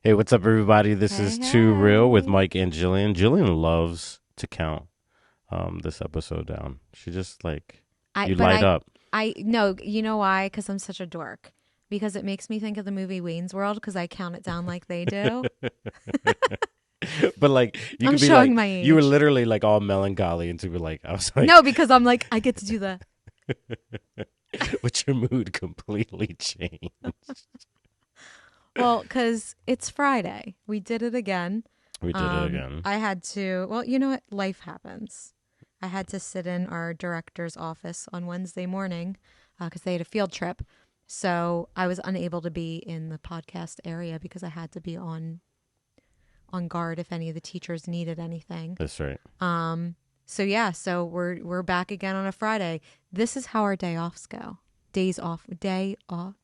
Hey, what's up, everybody? This Hey, is Too Real with hey. Mike and Jillian. Jillian loves to count this episode down. She just like I you but light I up. I no, you know why? Because I'm such a dork. Because it makes me think of the movie Wayne's World because I count it down like they do. But like you I'm could be showing like my you were age. literally like all melancholy and to be like I was like No, because I'm like I get to do the but your mood completely changed. well, because it's Friday. We did it again. We did it again. I had to. Well, you know what? Life happens. I had to sit in our director's office on Wednesday morning because they had a field trip. So I was unable to be in the podcast area because I had to be on guard if any of the teachers needed anything. That's right. So yeah, so we're back again on a Friday. This is how our day offs go. Days off, Day off.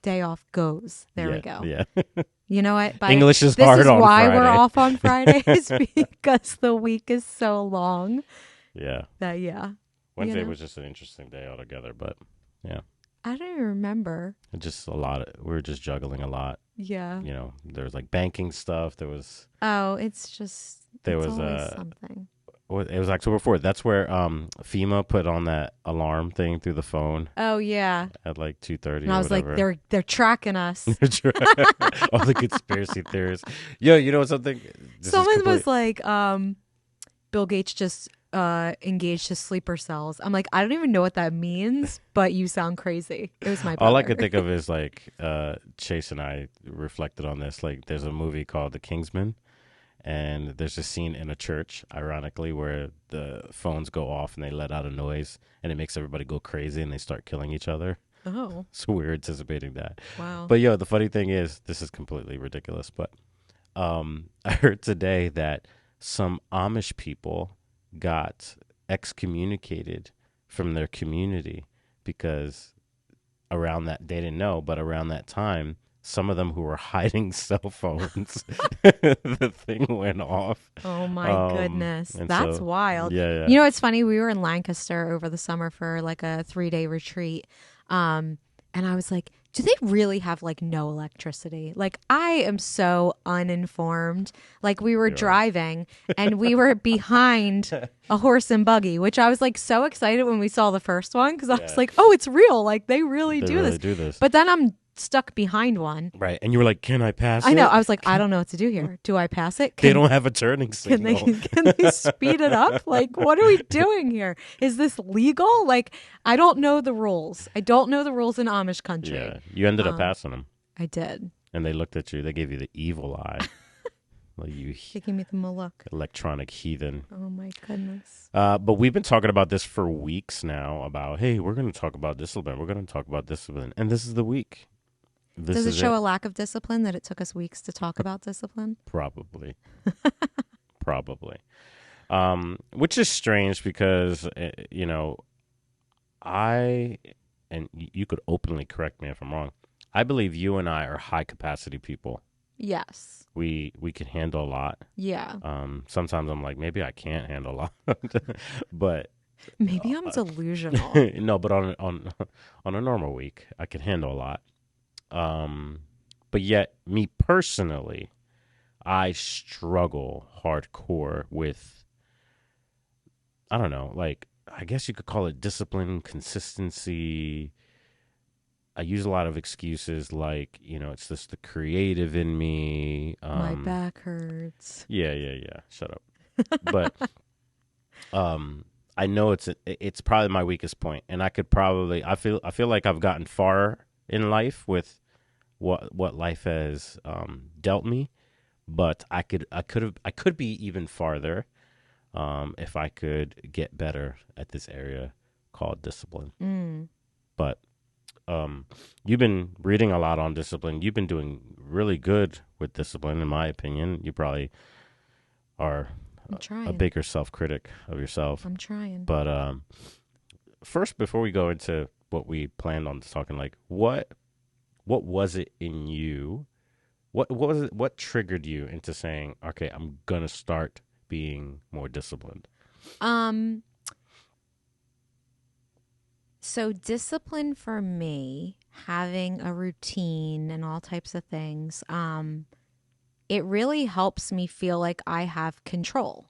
day off goes. There we Yeah, go. yeah. You know what? English is This hard is on why we're Friday. off on Fridays because the week is so long Yeah. that yeah, you Wednesday know. was just an interesting day altogether, but yeah. I don't even remember. Just a lot we were just juggling a lot. Yeah. There was like banking stuff. Oh, There it's was always something. it was October 4th. That's where FEMA put on that alarm thing through the phone Oh yeah. at like 2:30 And I or was like, whatever. they're tracking us. All the conspiracy theories. Yo, you know something? This is Someone complete. was like, Bill Gates just engaged his sleeper cells. I'm like, I don't even know what that means, but you sound crazy. It was my All I brother. could think of is like Chase and I reflected on this. Like, there's a movie called The Kingsman, and there's a scene in a church, ironically, where the phones go off and they let out a noise, and it makes everybody go crazy and they start killing each other. Oh, So we're anticipating that. wow. But yo, the funny thing is, this is completely ridiculous. But I heard today that some Amish people got excommunicated from their community because around that they didn't know, but around that time, some of them who were hiding cell phones, the thing went off. Oh my goodness. And That's so, wild. yeah, yeah, You know, it's funny. We were in Lancaster over the summer for like a 3-day retreat. And I was like, do they really have like no electricity? Like, I am so uninformed. Like, we were you're right. driving and we were behind a horse and buggy, which I was like so excited when we saw the first one because I was Yeah, like, oh, it's real. Like, they really they do really this. do this, But then I'm stuck behind one. right? And you were like, "Can I pass I know. it?" I was like, I don't know what to do here. Do I pass it? They don't have a turning Can they signal. can they speed it up? Like, what are we doing here? Is this legal? Like, I don't know the rules. I don't know the rules in Amish country. Yeah, you ended up Um, passing them, I did. and they looked at you. They gave you the evil eye, like you They gave me the look. electronic heathen. Oh my goodness. But we've been talking about this for weeks now. About hey, we're going to talk about discipline. We're going to talk about discipline, and this is the week. This Does it is show it. a lack of discipline that it took us weeks to talk about discipline? Probably, probably. Which is strange because I and you could openly correct me if I'm wrong. I believe you and I are high capacity people. Yes. We can handle a lot. Yeah. Sometimes I'm like maybe I can't handle a lot, but Maybe I'm delusional. no. But on a normal week, I can handle a lot. But yet, me personally, I struggle hardcore with I don't know, like I guess you could call it discipline, consistency. I use a lot of excuses like, it's just the creative in me. My back hurts. Yeah, yeah, yeah. Shut up. But I know it's probably my weakest point, and I feel like I've gotten far in life with what life has dealt me, but I could be even farther if I could get better at this area called discipline. Mm, But you've been reading a lot on discipline. You've been doing really good with discipline, in my opinion. You probably are I'm a trying. bigger self-critic of yourself. I'm trying. But first, before we go into what we planned on talking, like what was it in you? What was it? What triggered you into saying, "Okay, I'm gonna start being more disciplined"? Um, so discipline for me, having a routine and all types of things, it really helps me feel like I have control.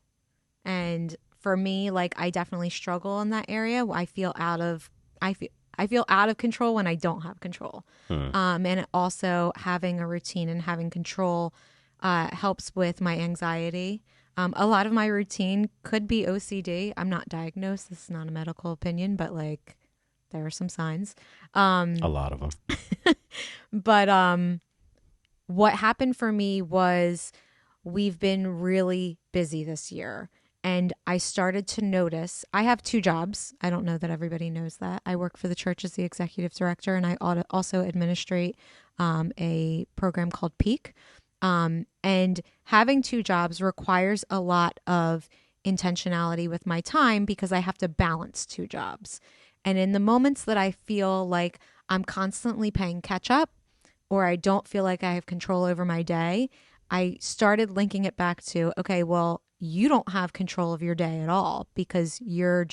And for me, like I definitely struggle in that area. I feel I feel out of control when I don't have control. Hmm. And also having a routine and having control helps with my anxiety. A lot of my routine could be OCD. I'm not diagnosed. This is not a medical opinion, but like there are some signs. A lot of them. But what happened for me was we've been really busy this year. And I started to notice I have two jobs. I don't know that everybody knows that. I work for the church as the executive director, and I also administrate a program called Peak. And having two jobs requires a lot of intentionality with my time because I have to balance two jobs. And in the moments that I feel like I'm constantly paying catch up or I don't feel like I have control over my day, I started linking it back to, okay, well, you don't have control of your day at all because you're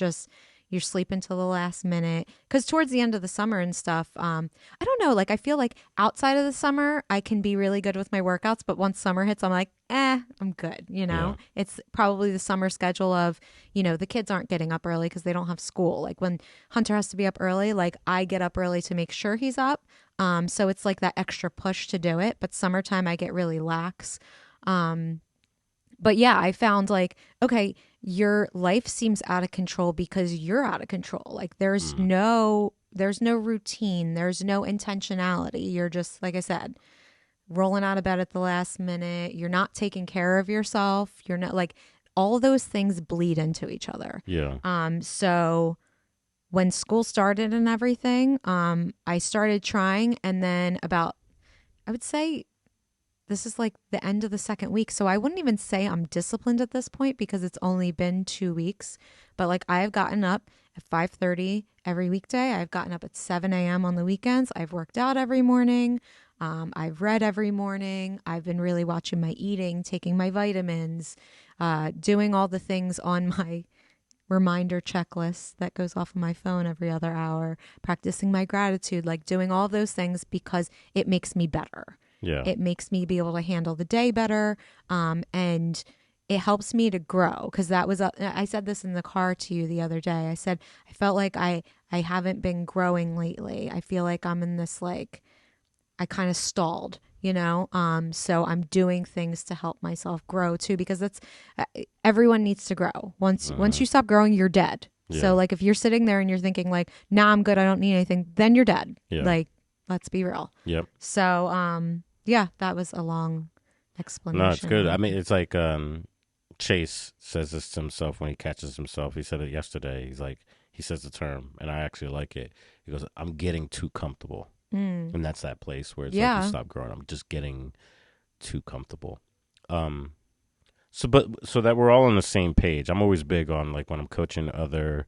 sleeping till the last minute. Because towards the end of the summer and stuff, I don't know, like I feel like outside of the summer, I can be really good with my workouts. But once summer hits, I'm like, I'm good. Yeah. It's probably the summer schedule of, the kids aren't getting up early because they don't have school. Like when Hunter has to be up early, like I get up early to make sure he's up. So it's like that extra push to do it. But summertime, I get really lax. But yeah, I found like, okay, your life seems out of control because you're out of control. Like Hmm. there's no routine, there's no intentionality. You're just, like I said, rolling out of bed at the last minute. You're not taking care of yourself. You're not like all those things bleed into each other. Yeah. So when school started and everything, I started trying, and then I would say this is like the end of the second week. So I wouldn't even say I'm disciplined at this point because it's only been 2 weeks. But like I have gotten up at 5:30 every weekday. I've gotten up at 7 a.m. on the weekends. I've worked out every morning. I've read every morning. I've been really watching my eating, taking my vitamins, doing all the things on my reminder checklist that goes off of my phone every other hour, practicing my gratitude, like doing all those things because it makes me better. Yeah. It makes me be able to handle the day better. And it helps me to grow because I said this in the car to you the other day. I said, I felt like I haven't been growing lately. I feel like I'm in this, like, I kind of stalled. So I'm doing things to help myself grow too, because everyone needs to grow. Once Hmm. you stop growing, you're dead. So Yeah. like if you're sitting there and you're thinking like, nah, I'm good, I don't need anything, then you're dead. Yeah. Like, let's be real. Yep. So yeah, that was a long No, it's good. I explanation. mean, it's like Chase says this to himself when he catches himself. He said it yesterday. He's like, he says the term, and I actually like it. He goes, "I'm getting too comfortable," Mm. and that's that place where it's like you Yeah. stop growing. I'm just getting too comfortable. Um. So that we're all on the same page. I'm always big on like when I'm coaching other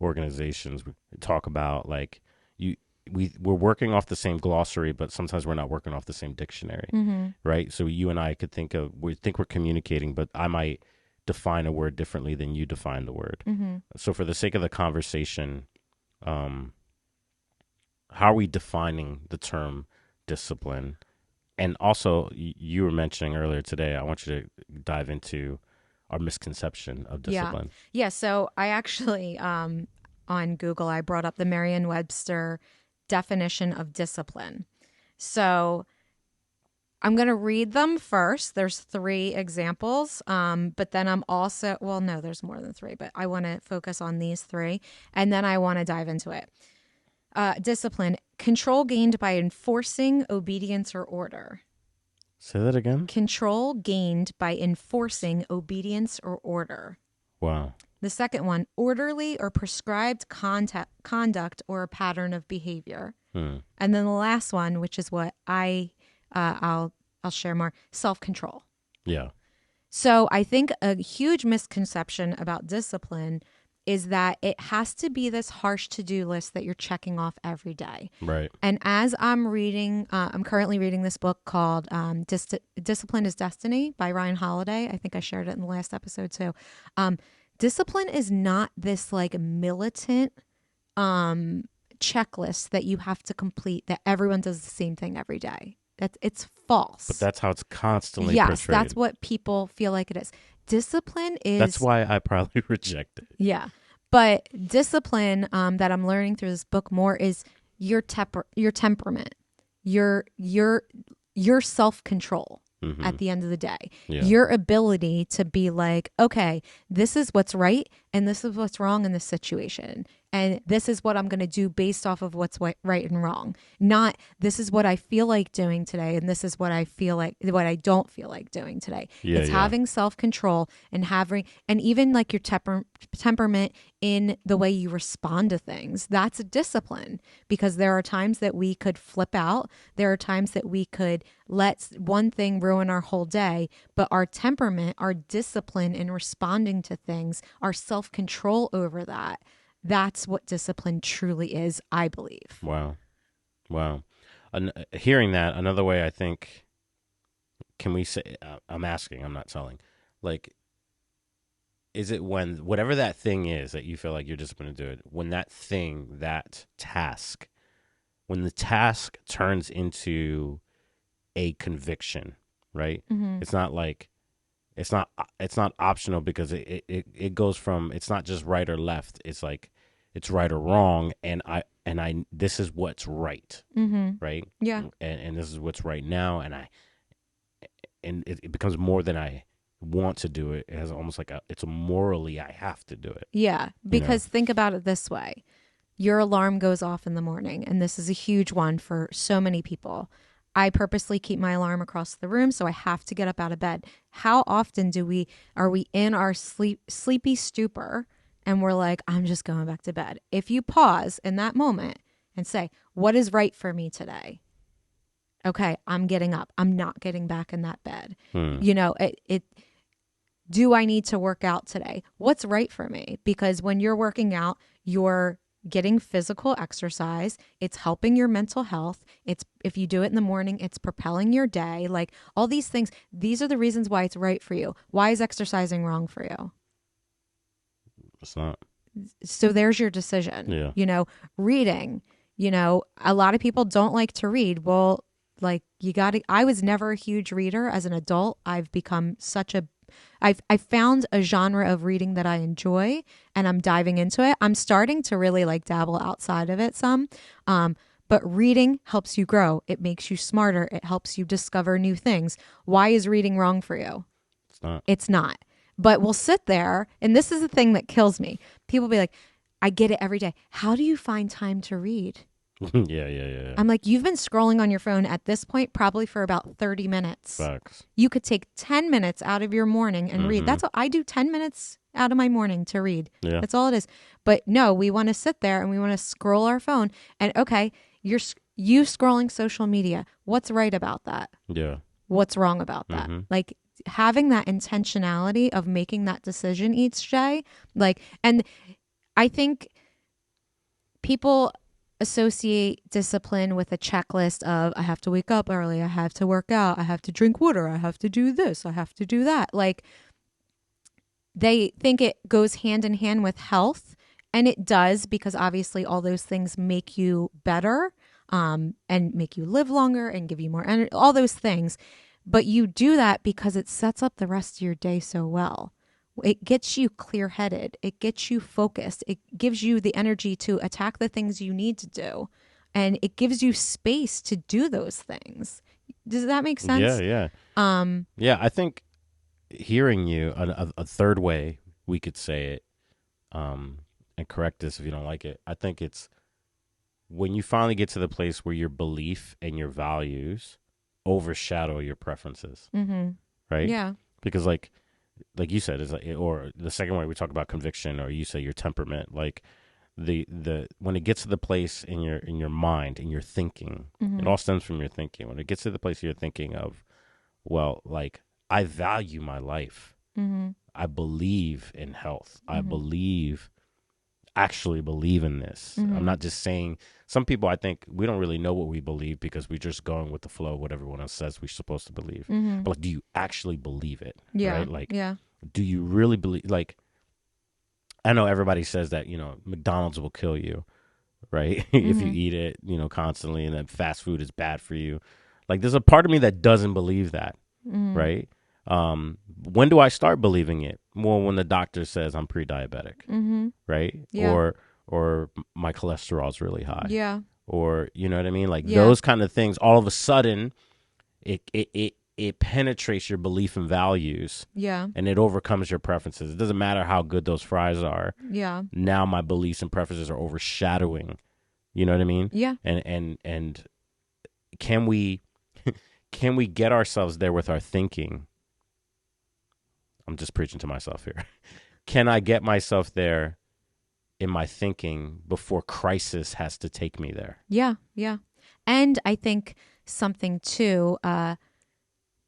organizations, we talk about like you we're working off the same glossary, but sometimes we're not working off the same dictionary, Mm-hmm. right? So you and I could we think we're communicating, but I might define a word differently than you define the word. Mm-hmm. So for the sake of the conversation, um, how are we defining the term discipline? And also, you were mentioning earlier today, I want you to dive into our misconception of Yeah. discipline. Yeah. So I actually, on Google, I brought up the Merriam-Webster definition of discipline. So I'm going to read them first. There's three examples, but then I'm also, well, no, there's more than three, but I want to focus on these three, and then I want to dive into it. Discipline, control gained by enforcing obedience or order. Say that again. Control gained by enforcing obedience or order. Wow. The second one, orderly or prescribed conduct or a pattern of behavior. Hmm. And then the last one, which is what I'll share more, self-control. Yeah. So I think a huge misconception about discipline is that it has to be this harsh to-do list that you're checking off every day. Right. And as I'm currently reading this book called Discipline is Destiny by Ryan Holiday. I think I shared it in the last episode too. Discipline is not this like militant checklist that you have to complete, that everyone does the same thing every day. It's But false. that's how it's constantly Yes, portrayed. that's what people feel like it is. Discipline That's is, why I probably reject it. yeah. But discipline, that I'm learning through this book more, is your temperament, your your your self-control Hmm. at the end of the day. Yeah. Your ability to be like, okay, this is what's right and this is what's wrong in this situation. And this is what I'm going to do based off of what's right and wrong. Not this is what I feel like doing today and this is what I feel like what I don't feel like doing today. Yeah. It's Yeah. having self-control and having, and even like your temperament in the way you respond to things. That's a discipline, because there are times that we could flip out. There are times that we could let one thing ruin our whole day, but our temperament, our discipline in responding to things, our self-control over that, that's what discipline truly is, I believe. Wow. Wow. Hearing that, another way I think, can we say, I'm asking, I'm not telling, like, is it when whatever that thing is that you feel like you're just going to do it, when that thing, that task, when the task turns into a conviction, right? Mm-hmm. It's not like, it's not optional, because it goes from, it's not just right or left. It's like, it's right or wrong. And I this is what's right, Mm-hmm. right? Yeah. And this is what's right now. And it becomes more than I want to do it. It has almost like it's a morally, I have to do it. Yeah. You know? Because think about it this way. Your alarm goes off in the morning, and this is a huge one for so many people. I purposely keep my alarm across the room, so I have to get up out of bed. How often are we in our sleepy stupor and we're like, I'm just going back to bed? If you pause in that moment and say, what is right for me today? Okay, I'm getting up. I'm not getting back in that bed. Hmm. You know, do I need to work out today? What's right for me? Because when you're working out, you're getting physical exercise. It's helping your mental health. It's, if you do it in the morning, it's propelling your day. Like all these things, these are the reasons why it's right for you. Why is exercising wrong for you? It's not. So there's your decision. Yeah. You know, reading, you know, a lot of people don't like to read. Well, like I was never a huge reader as an adult. I found a genre of reading that I enjoy, and I'm diving into it. I'm starting to really like dabble outside of it some. But reading helps you grow. It makes you smarter. It helps you discover new things. Why is reading wrong for you? It's not. It's not. But we'll sit there, and this is the thing that kills me. People be like, I get it every day. How do you find time to read? Yeah. I'm like, you've been scrolling on your phone at this point probably for about 30 minutes. Facts. You could take 10 minutes out of your morning and read. That's what I do, 10 minutes out of my morning to read. Yeah. That's all it is. But no, we want to sit there and we want to scroll our phone. And okay, you scrolling social media. What's right about that? Yeah. What's wrong about that? Like having that intentionality of making that decision each day. Like, and I think people associate discipline with a checklist of I have to wake up early, I have to work out, I have to drink water, I have to do this, I have to do that. Like they think it goes hand in hand with health, and it does, because obviously all those things make you better, and make you live longer and give you more energy, all those things. But you do that because it sets up the rest of your day so well. It gets you clear-headed. It gets you focused. It gives you the energy to attack the things you need to do. And it gives you space to do those things. Does that make sense? Yeah. Yeah, I think hearing you, a third way we could say it, and correct this if you don't like it, I think it's when you finally get to the place where your belief and your values overshadow your preferences. Mm-hmm. Right? Yeah. Because like you said, is like, or the second way we talk about conviction, or you say your temperament, like the when it gets to the place in your mind, in your thinking, it all stems from your thinking. When it gets to the place you're thinking of, well, like I value my life. I believe in health. I actually believe in this. I'm not just saying. Some people, I think, we don't really know what we believe because we're just going with the flow of what everyone else says we're supposed to believe. But like, do you actually believe it? Yeah. Right? Like, yeah. do you really believe? Like, I know everybody says that, McDonald's will kill you, right? If you eat it, constantly, and that fast food is bad for you. Like, there's a part of me that doesn't believe that, right? When do I start believing it? Well, when the doctor says I'm pre-diabetic, right? Yeah. Or my cholesterol's really high, Yeah. or you know what I mean? Like Yeah. those kind of things. All of a sudden, it penetrates your belief and values, Yeah. and it overcomes your preferences. It doesn't matter how good those fries are. Yeah. Now my beliefs and preferences are overshadowing. You know what I mean? Yeah. And can we can we get ourselves there with our thinking? I'm just preaching to myself here. Can I get myself there in my thinking before crisis has to take me there? Yeah. Yeah. And I think something too,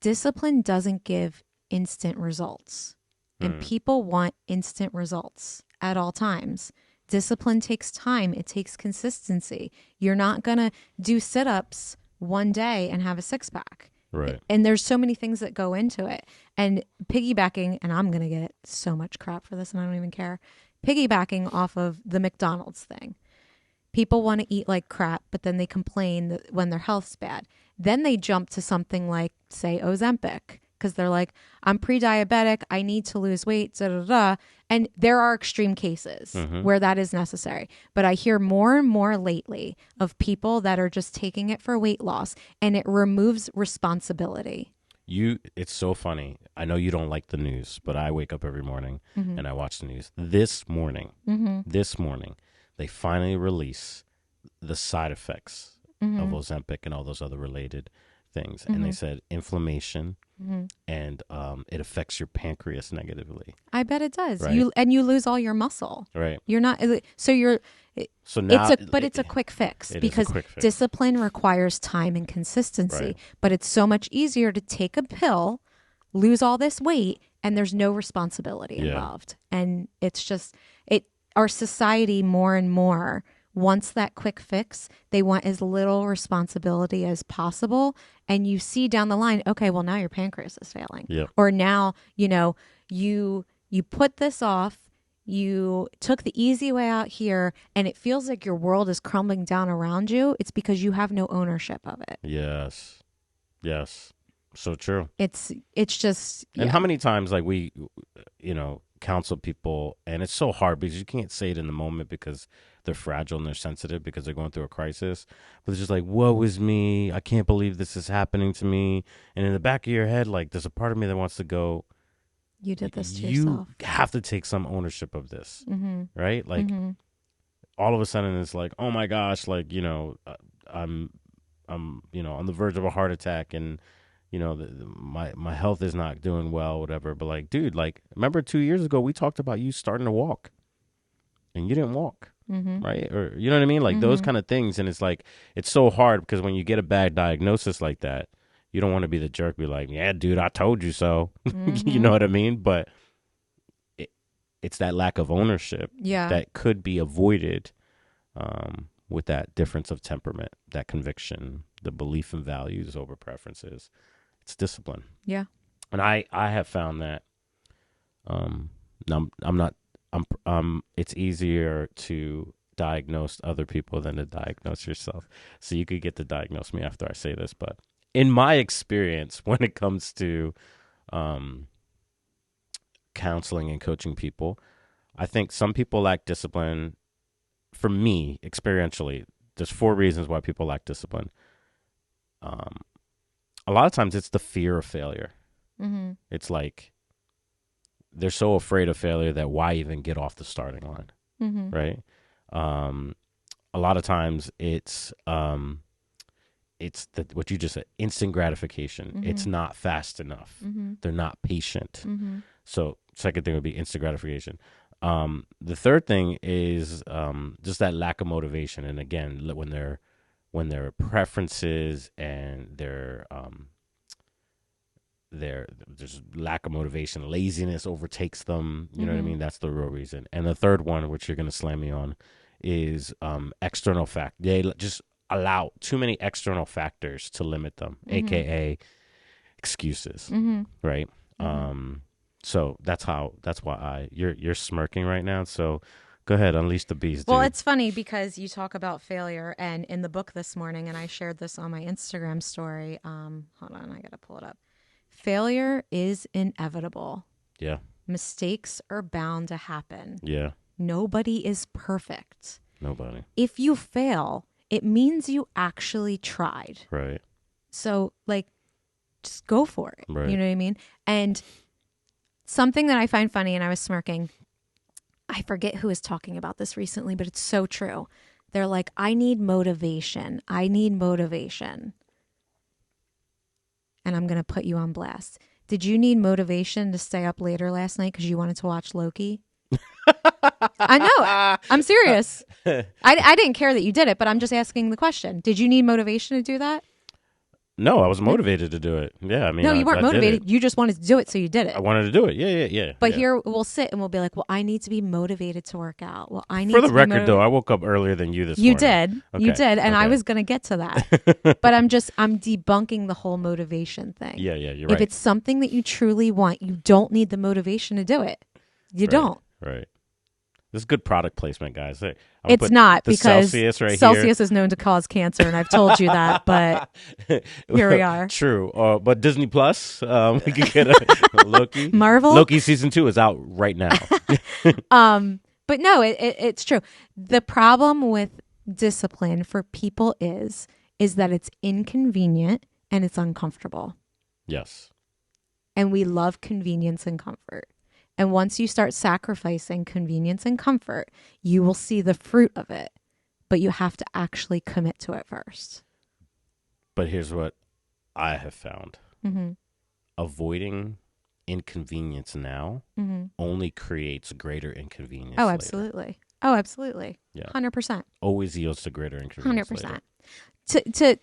discipline doesn't give instant results. And people want instant results at all times. Discipline takes time, it takes consistency. You're not going to do sit ups one day and have a six pack. Right. And there's so many things that go into it. And piggybacking, and I'm going to get so much crap for this and I don't even care. Piggybacking off of the McDonald's thing. People want to eat like crap, but then they complain that when their health's bad. Then they jump to something like, say, Ozempic, because they're like, I'm pre-diabetic, I need to lose weight, da da da. And there are extreme cases where that is necessary. But I hear more and more lately of people that are just taking it for weight loss, and it removes responsibility. It's so funny. I know you don't like the news, but I wake up every morning and I watch the news. This morning, they finally release the side effects of Ozempic and all those other related things. And they said inflammation and it affects your pancreas negatively. I bet it does. Right. You lose all your muscle. Right. You're not so you're So now it's a quick fix because discipline requires time and consistency. Right. But it's so much easier to take a pill, lose all this weight, and there's no responsibility involved. And it's just our society more and more wants that quick fix. They want as little responsibility as possible. And you see down the line, okay, well now your pancreas is failing. Yep. Or now, you put this off, you took the easy way out here, and it feels like your world is crumbling down around you. It's because you have no ownership of it. Yes. So true. It's just And how many times like we counsel people, and it's so hard because you can't say it in the moment because they're fragile and they're sensitive because they're going through a crisis. But it's just like, woe is me. I can't believe this is happening to me. And in the back of your head, like there's a part of me that wants to go, you did this to yourself. You have to take some ownership of this, right? Like all of a sudden it's like, oh my gosh, like, I'm on the verge of a heart attack and my health is not doing well, whatever. But like, dude, like, remember 2 years ago we talked about you starting to walk, and you didn't walk, right? Or you know what I mean? Like those kind of things. And it's like it's so hard because when you get a bad diagnosis like that, you don't want to be the jerk, be like, yeah, dude, I told you so. You know what I mean? But it's that lack of ownership that could be avoided with that difference of temperament, that conviction, the belief and values over preferences. It's discipline. Yeah. And I have found that it's easier to diagnose other people than to diagnose yourself. So you could get to diagnose me after I say this, but in my experience, when it comes to counseling and coaching people, I think some people lack discipline. For me, experientially, there's 4 reasons why people lack discipline. A lot of times it's the fear of failure. It's like they're so afraid of failure that why even get off the starting line, right? A lot of times it's what you just said, instant gratification. It's not fast enough. They're not patient. So second thing would be instant gratification. The third thing is just that lack of motivation. And again, when their preferences and their just lack of motivation, laziness overtakes them. You know what I mean? That's the real reason. And the third one, which you're going to slam me on, is external fact. They just allow too many external factors to limit them, aka excuses, right? So that's why you're smirking right now. So Go ahead, unleash the beast, Well, dude. it's funny because you talk about failure, and in the book this morning, and I shared this on my Instagram story. Hold on, I gotta pull it up. Failure is inevitable. Yeah. Mistakes are bound to happen. Yeah. Nobody is perfect. Nobody. If you fail, it means you actually tried. Right. So, like, just go for it. Right. You know what I mean? And something that I find funny, and I was smirking, I forget who was talking about this recently, but it's so true. They're like, I need motivation. I need motivation. And I'm going to put you on blast. Did you need motivation to stay up later last night because you wanted to watch Loki? I know. I'm serious. I didn't care that you did it, but I'm just asking the question. Did you need motivation to do that? No, I was motivated to do it. Yeah, I mean, No, you weren't I did motivated. it. You just wanted to do it, so you did it. I wanted to do it. Yeah. But yeah. here we'll sit and we'll be like, well, I need to be motivated to work out. Well, I need For to the be record, though, I woke up earlier than you this You morning. did. You Okay, did. And I okay. was going to get to that. But I'm debunking the whole motivation thing. Yeah, you're If right. it's something that you truly want, you don't need the motivation to do it. You don't. Right. This is good product placement, guys. Hey, I'm It's put not the because Celsius right Celsius is known to cause cancer, and I've told you that, but here. here we are. True. But Disney Plus, we can get a Loki. Marvel? Loki season 2 is out right now. But no, it's true. The problem with discipline for people is that it's inconvenient and it's uncomfortable. Yes. And we love convenience and comfort. And once you start sacrificing convenience and comfort, you will see the fruit of it. But you have to actually commit to it first. But here's what I have found. Mm-hmm. Avoiding inconvenience now only creates greater inconvenience Oh, later. absolutely. Oh, absolutely. Yeah. 100%. Always yields to greater inconvenience 100%. later.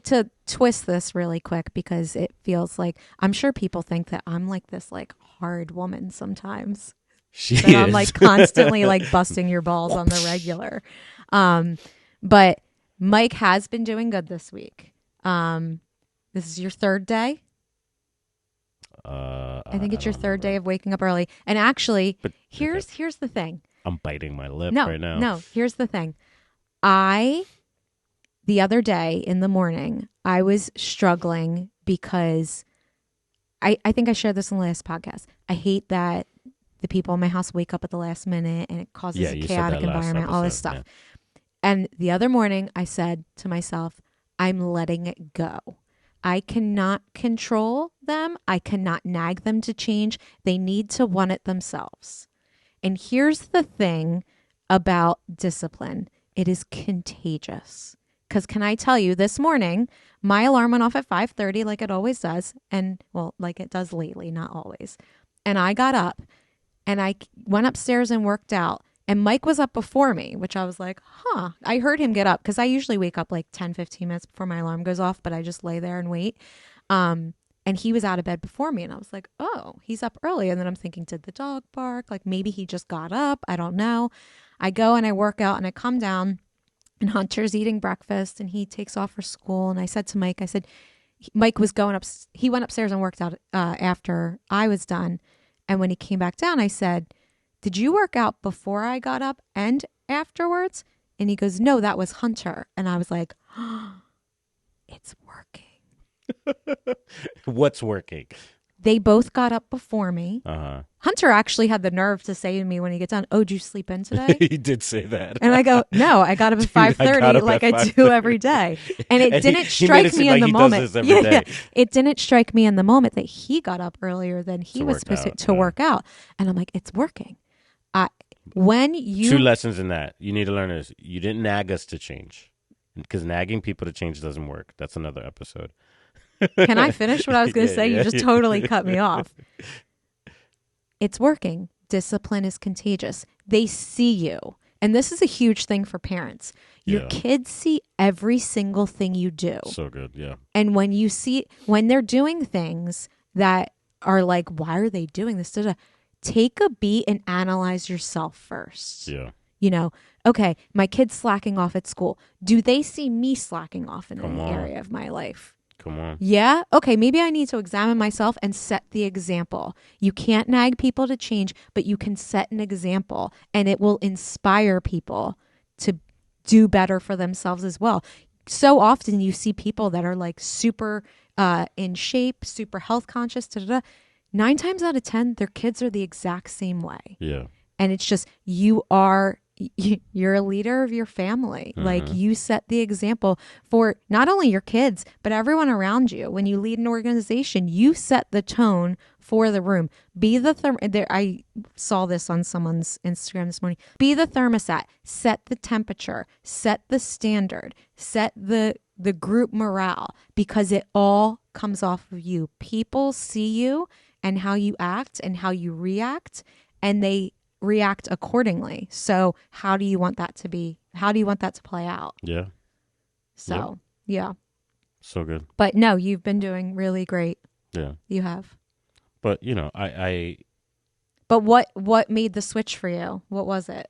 To twist this really quick, because it feels like, I'm sure people think that I'm like this like hard woman sometimes. She That is. I'm like constantly like busting your balls on the regular. But Mike has been doing good this week. This is your third day. I think it's your third day of waking up early. And actually, But- here's the thing. I'm biting my lip No, right now. no, here's the thing. The other day in the morning, I was struggling because I think I shared this in the last podcast. I hate that the people in my house wake up at the last minute and it causes Yeah, a you said chaotic that last environment, all this episode, stuff. And the other morning, I said to myself, I'm letting it go. I cannot control them. I cannot nag them to change. They need to want it themselves. And here's the thing about discipline. It is contagious. Because can I tell you, this morning, my alarm went off at 5:30 like it always does. And, well, like it does lately, not always. And I got up and I went upstairs and worked out. And Mike was up before me, which I was like, huh. I heard him get up because I usually wake up like 10, 15 minutes before my alarm goes off, but I just lay there and wait. And he was out of bed before me. And I was like, oh, he's up early. And then I'm thinking, did the dog bark? Like maybe he just got up. I don't know. I go and I work out and I come down and Hunter's eating breakfast and he takes off for school. And I said to Mike, Mike was going up. He went upstairs and worked out after I was done. And when he came back down, I said, did you work out before I got up and afterwards? And he goes, no, that was Hunter. And I was like, oh, it's working. What's working? They both got up before me. Uh-huh. Hunter actually had the nerve to say to me when he gets done, oh, did you sleep in today? He did say that. And I go, no, I got up at 5:30 like I do every day. And it didn't strike me in the moment. It didn't strike me in the moment that he got up earlier than he was supposed to work out. And I'm like, it's working. When you 2 lessons in that. You need to learn is you didn't nag us to change. Because nagging people to change doesn't work. That's another episode. Can I finish what I was going to say? Yeah. You just totally cut me off. It's working. Discipline is contagious. They see you. And this is a huge thing for parents. Your kids see every single thing you do. So good, yeah. And when they're doing things that are like, why are they doing this? Take a beat and analyze yourself first. Yeah. You know, okay, my kid's slacking off at school. Do they see me slacking off in an area of my life? Come on. Yeah. Okay. Maybe I need to examine myself and set the example. You can't nag people to change, but you can set an example and it will inspire people to do better for themselves as well. So often you see people that are like super in shape, super health conscious, da, da, da. 9 times out of 10, their kids are the exact same way. Yeah. And it's just you're a leader of your family. Like Mm-hmm. you set the example for not only your kids but everyone around you. When you lead an organization, you set the tone for the room. Be the there I saw this on someone's Instagram this morning. Be the thermostat, set the temperature, set the standard, set the group morale, because it all comes off of you. People see you and how you act and how you react, and they react accordingly. So how do you want that to be? How do you want that to play out? Yeah. So, yeah. So good. But no, you've been doing really great. Yeah. You have. But, you know, I But what made the switch for you? What was it?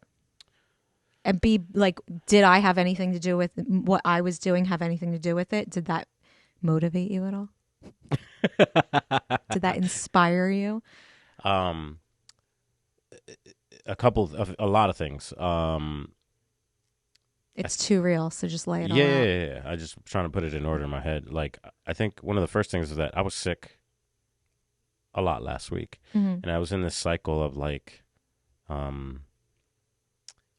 And be like, did I have anything to do with what I was doing? Have anything to do with it? Did that motivate you at all? Did that inspire you? um a lot of things. It's too real, so just lay it all Yeah, out. yeah, yeah. I just trying to put it in order in my head. Like, I think one of the first things is that I was sick a lot last week, Mm-hmm. and I was in this cycle of like,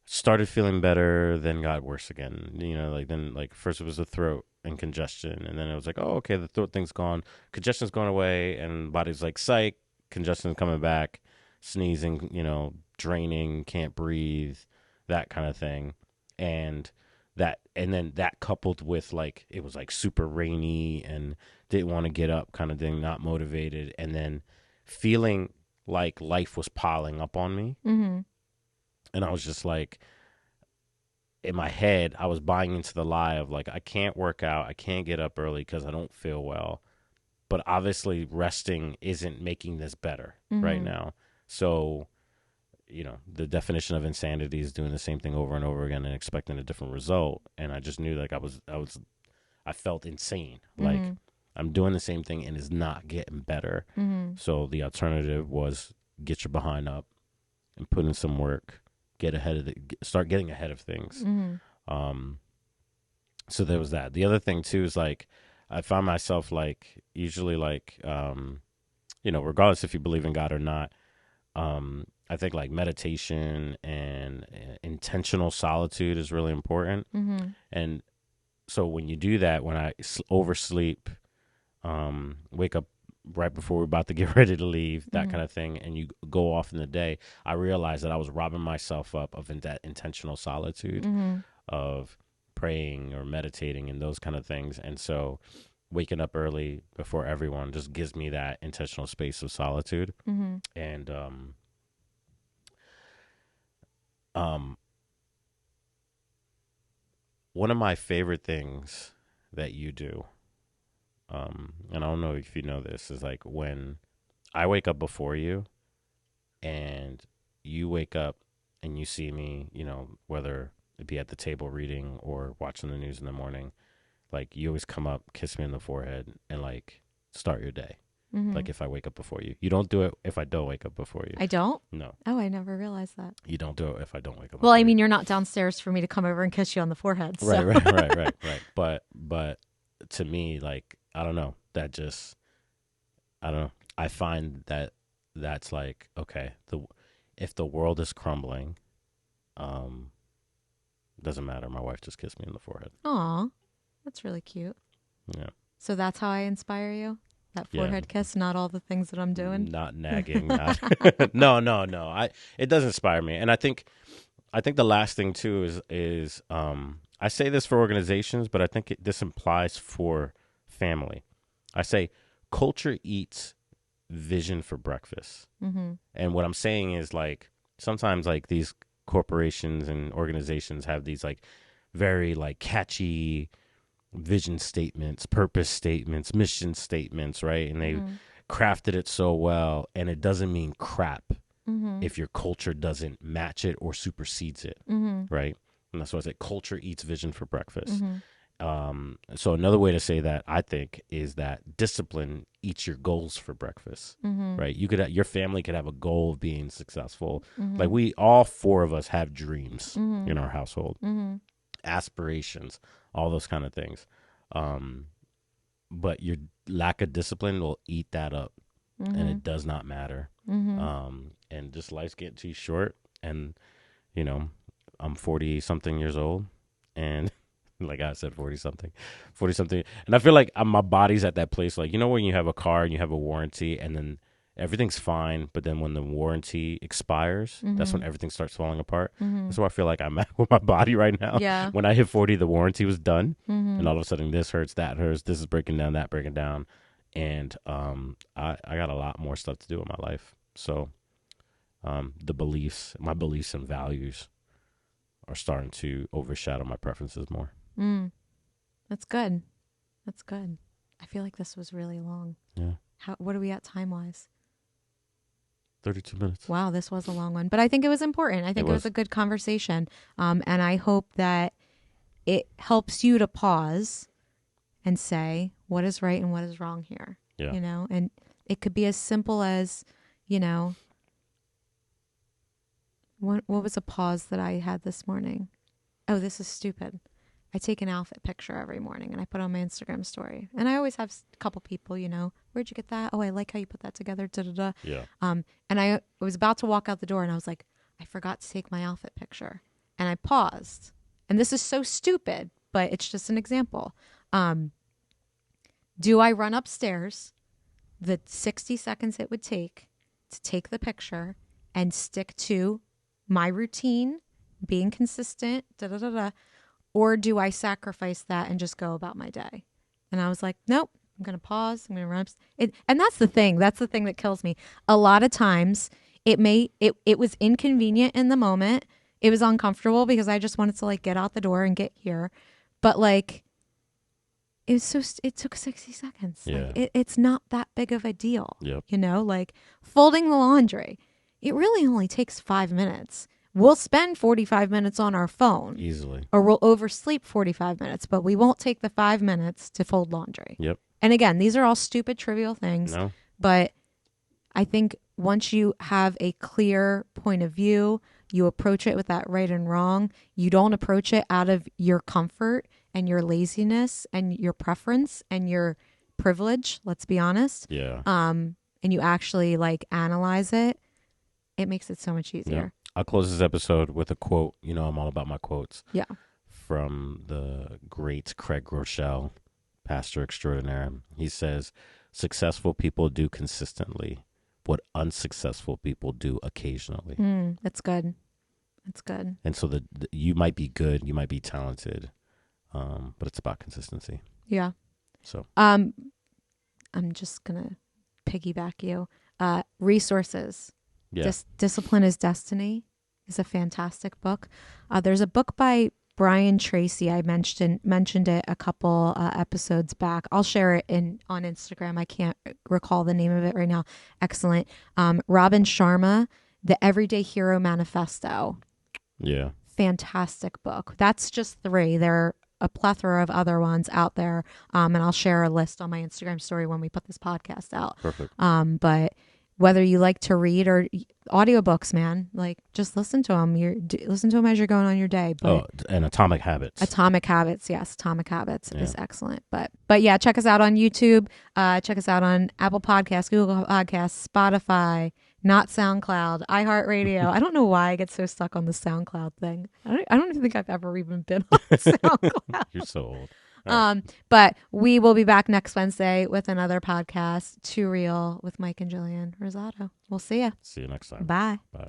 started feeling better, then got worse again. You know, like then like first it was the throat and congestion, and then it was like, oh, okay, the throat thing's gone, congestion's gone away, and body's like, psych, congestion's coming back, sneezing, you know, draining, can't breathe, that kind of thing, and then that coupled with like it was like super rainy and didn't want to get up kind of thing, not motivated, and then feeling like life was piling up on me. Mm-hmm. And I was just like, in my head, I was buying into the lie of like, I can't work out, I can't get up early because I don't feel well. But obviously, resting isn't making this better right Mm-hmm. now. So, you know, the definition of insanity is doing the same thing over and over again and expecting a different result. And I just knew like I felt insane. Like, Mm-hmm. I'm doing the same thing and it's not getting better. Mm-hmm. So the alternative was get your behind up and put in some work, start getting ahead of things. Mm-hmm. So there was that. The other thing too is like I found myself like usually like you know, regardless if you believe in God or not, I think like meditation and intentional solitude is really important. Mm-hmm. And so when you do that, when I oversleep, wake up right before we're about to get ready to leave, that Mm-hmm. kind of thing, and you go off in the day, I realized that I was robbing myself up of that intentional solitude Mm-hmm. of praying or meditating and those kind of things. And so waking up early before everyone just gives me that intentional space of solitude. Mm-hmm. And um one of my favorite things that you do, and I don't know if you know this, is like when I wake up before you and you wake up and you see me, you know, whether it be at the table reading or watching the news in the morning, like you always come up, kiss me in the forehead, and like start your day. Mm-hmm. Like if I wake up before you. You don't do it if I don't wake up before you. I don't? No. Oh, I never realized that. You don't do it if I don't wake up Well, before I you. mean, you're not downstairs for me to come over and kiss you on the forehead. So. Right. But to me, like, I don't know. That just, I don't know. I find that that's like, okay, if the world is crumbling, doesn't matter. My wife just kissed me in the forehead. Aw, that's really cute. Yeah. So that's how I inspire you? That Yeah. forehead kiss, not all the things that I'm doing? Not nagging. Not no. It does inspire me, and I think the last thing too is I say this for organizations, but I think this implies for family. I say culture eats vision for breakfast, Mm-hmm. and what I'm saying is like sometimes like these corporations and organizations have these like very like catchy vision statements, purpose statements, mission statements, right? And they crafted it so well, and it doesn't mean crap Mm-hmm. if your culture doesn't match it or supersedes it, Mm-hmm. right? And that's why I say culture eats vision for breakfast. Mm-hmm. So another way to say that, I think, is that discipline eats your goals for breakfast, right? Your family could have a goal of being successful. Like all four of us have dreams in our household, aspirations, all those kind of things. But your lack of discipline will eat that up, and it does not matter. And just life's getting too short, and I'm 40 something years old, and like I said, 40 something. And I feel like my body's at that place. Like, when you have a car and you have a warranty and then everything's fine. But then when the warranty expires, that's when everything starts falling apart. That's where I feel like I'm at with my body right now. Yeah. When I hit 40, the warranty was done. And all of a sudden this hurts, that hurts. This is breaking down, that breaking down. And I got a lot more stuff to do in my life. So my beliefs and values are starting to overshadow my preferences more. That's good. I feel like this was really long. Yeah. What are we at time-wise? 32 minutes. Wow, this was a long one. But I think it was important. I think it was a good conversation. And I hope that it helps you to pause and say, what is right and what is wrong here? Yeah. And it could be as simple as, what was a pause that I had this morning? Oh, this is stupid. I take an outfit picture every morning and I put on my Instagram story. And I always have a couple people, where'd you get that? Oh, I like how you put that together. Da, da, da. Yeah. And I was about to walk out the door and I was like, I forgot to take my outfit picture. And I paused. And this is so stupid, but it's just an example. Do I run upstairs the 60 seconds it would take to take the picture and stick to my routine, being consistent, da, da, da, da, or do I sacrifice that and just go about my day? And I was like, nope, I'm going to pause. I'm going to run up. And that's the thing. That's the thing that kills me. A lot of times it was inconvenient in the moment. It was uncomfortable because I just wanted to get out the door and get here. But it took 60 seconds. Yeah. It's not that big of a deal. Yep. Folding the laundry. It really only takes 5 minutes. We'll spend 45 minutes on our phone. Easily. Or we'll oversleep 45 minutes, but we won't take the 5 minutes to fold laundry. Yep. And again, these are all stupid, trivial things. No. But I think once you have a clear point of view, you approach it with that right and wrong. You don't approach it out of your comfort and your laziness and your preference and your privilege, let's be honest. Yeah. And you actually analyze it. It makes it so much easier. Yeah. I'll close this episode with a quote. I'm all about my quotes. Yeah. From the great Craig Groeschel, pastor extraordinaire. He says, successful people do consistently what unsuccessful people do occasionally. That's good. And so you might be good, you might be talented, but it's about consistency. Yeah. So I'm just going to piggyback you. Resources. yeah. Discipline is Destiny is a fantastic book. There's a book by Brian Tracy. I mentioned it a couple episodes back. I'll share it on Instagram. I can't recall the name of it right now. Excellent. Robin Sharma, The Everyday Hero Manifesto. Yeah. Fantastic book. That's just 3. There are a plethora of other ones out there. And I'll share a list on my Instagram story when we put this podcast out. Perfect. But whether you like to read or audiobooks, man, just listen to them. Listen to them as you're going on your day. But and Atomic Habits. Yes. Atomic Habits is excellent. But yeah, check us out on YouTube. Check us out on Apple Podcasts, Google Podcasts, Spotify, not SoundCloud, iHeartRadio. I don't know why I get so stuck on the SoundCloud thing. I don't even think I've ever even been on SoundCloud. You're so old. But we will be back next Wednesday with another podcast, Too Real with Mike and Jillian Rosado. We'll see you. See you next time. Bye. Bye.